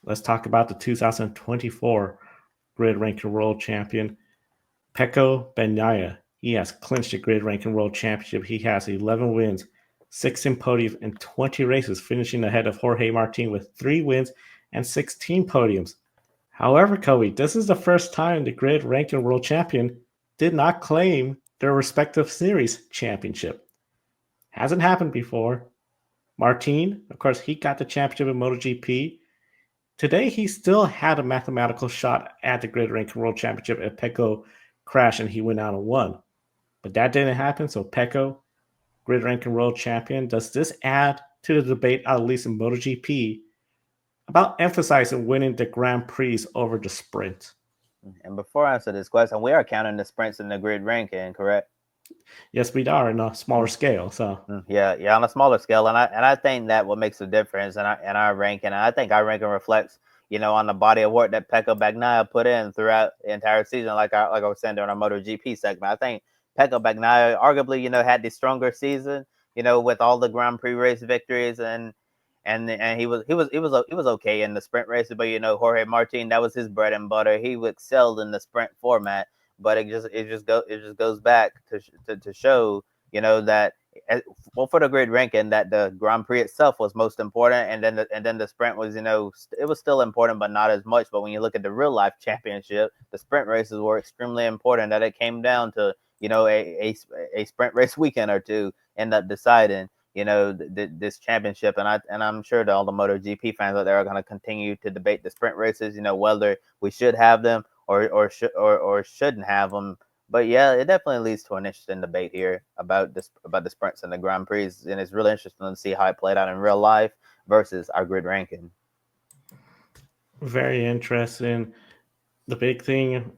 Let's talk about the 2024 Grid Ranking World Champion, Pecco Bagnaia. He has clinched the Grid Ranking World Championship. He has 11 wins, 16 podiums, and 20 races, finishing ahead of Jorge Martin with 3 wins and 16 podiums. However, Kobe, this is the first time the Grid Ranking World Champion did not claim their respective series championship. Hasn't happened before. Martin, of course, he got the championship in MotoGP. Today, he still had a mathematical shot at the Grid Ranking World Championship if Pecco crashed and he went out and won. But that didn't happen, so Pecco, Grid Ranking World Champion, does this add to the debate, at least in MotoGP, about emphasizing winning the Grand Prix over the sprint? And before I answer this question, we are counting the sprints in the grid ranking, correct? Yes, we are in a smaller Mm, scale, so yeah, on a smaller scale, and I think that what makes a difference in our ranking. And I think our ranking reflects, on the body of work that Pecco Bagnaia put in throughout the entire season. Like I was saying during our MotoGP segment, I think Pecco Bagnaia arguably, had the stronger season, with all the Grand Prix race victories and he was okay in the sprint races. But Jorge Martin, that was his bread and butter. He excelled in the sprint format. But it just goes back to show, that well, for the grid ranking, that the Grand Prix itself was most important, and then the sprint was, it was still important, but not as much. But when you look at the real life championship, the sprint races were extremely important. That it came down to, a sprint race weekend or two end up deciding, this championship. And I'm sure that all the MotoGP fans out there are going to continue to debate the sprint races, whether we should have them or shouldn't have them. But yeah, it definitely leads to an interesting debate here about the sprints and the Grand Prix, and it's really interesting to see how it played out in real life versus our grid ranking. very interesting. The big thing,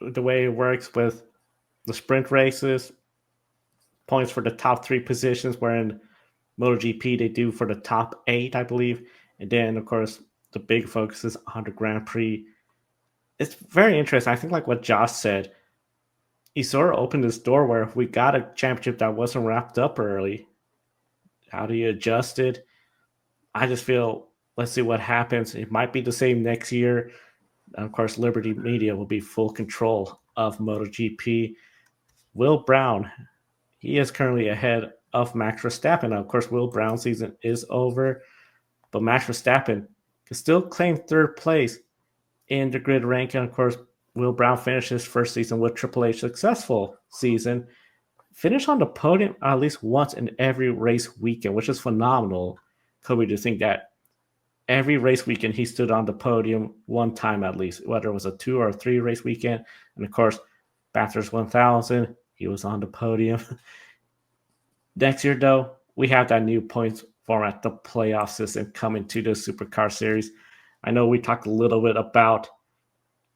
the way it works with the sprint races, points for the top 3 positions, where in MotoGP they do for the top 8, I believe. And then, of course, the big focus is on the Grand Prix. It's very interesting. I think, like what Josh said, he sort of opened this door where if we got a championship that wasn't wrapped up early, how do you adjust it? I just feel, let's see what happens. It might be the same next year. And of course, Liberty Media will be full control of MotoGP. Will Brown, he is currently ahead of Max Verstappen. Now, of course, Will Brown's season is over, but Max Verstappen can still claim third place in the grid ranking. Of course, Will Brown finished his first season with Triple H successful season. Finished on the podium at least once in every race weekend, which is phenomenal. Kobe, to think that every race weekend he stood on the podium one time at least, whether it was a 2 or 3 race weekend. And of course, Bathurst 1000, he was on the podium. Next year, though, we have that new points format, the playoff system coming to the Supercar Series. I know we talked a little bit about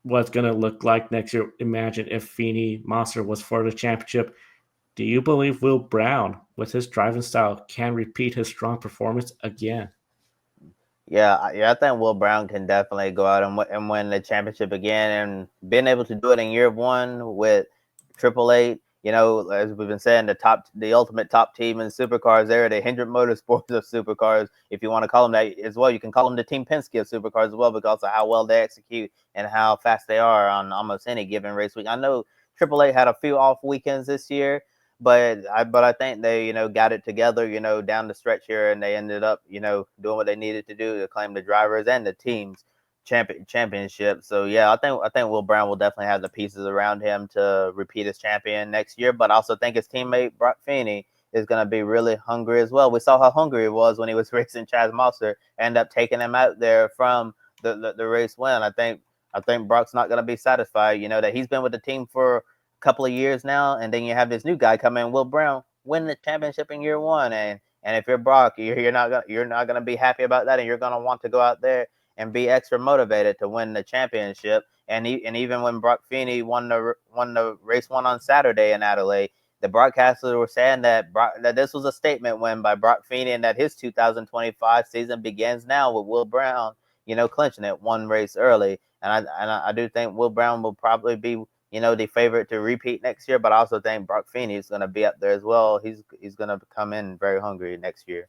what's going to look like next year. Imagine if Feeney Monster was for the championship. Do you believe Will Brown, with his driving style, can repeat his strong performance again? Yeah, I think Will Brown can definitely go out and win the championship again, and being able to do it in year one with Triple Eight. As we've been saying, the ultimate top team in supercars. They're the Hendrick Motorsports of supercars, if you want to call them that as well. You can call them the Team Penske of supercars as well, because of how well they execute and how fast they are on almost any given race week. I know Triple Eight had a few off weekends this year, but I think they, got it together, down the stretch here, and they ended up, doing what they needed to do to claim the drivers and the teams championship. So yeah, I think Will Brown will definitely have the pieces around him to repeat as champion next year. But I also think his teammate Brock Feeney is going to be really hungry as well. We saw how hungry he was when he was racing Chaz Monster, end up taking him out there from the race win. I think Brock's not going to be satisfied. That he's been with the team for couple of years now, and then you have this new guy come in, Will Brown, win the championship in year one, and if you're Brock, you're not gonna be happy about that, and you're gonna want to go out there and be extra motivated to win the championship. And even when Brock Feeney won the race one on Saturday in Adelaide, the broadcasters were saying that this was a statement win by Brock Feeney, and that his 2025 season begins now with Will Brown, clinching it one race early. And I do think Will Brown will probably be, the favorite to repeat next year. But I also think Brock Feeney is going to be up there as well. He's going to come in very hungry next year.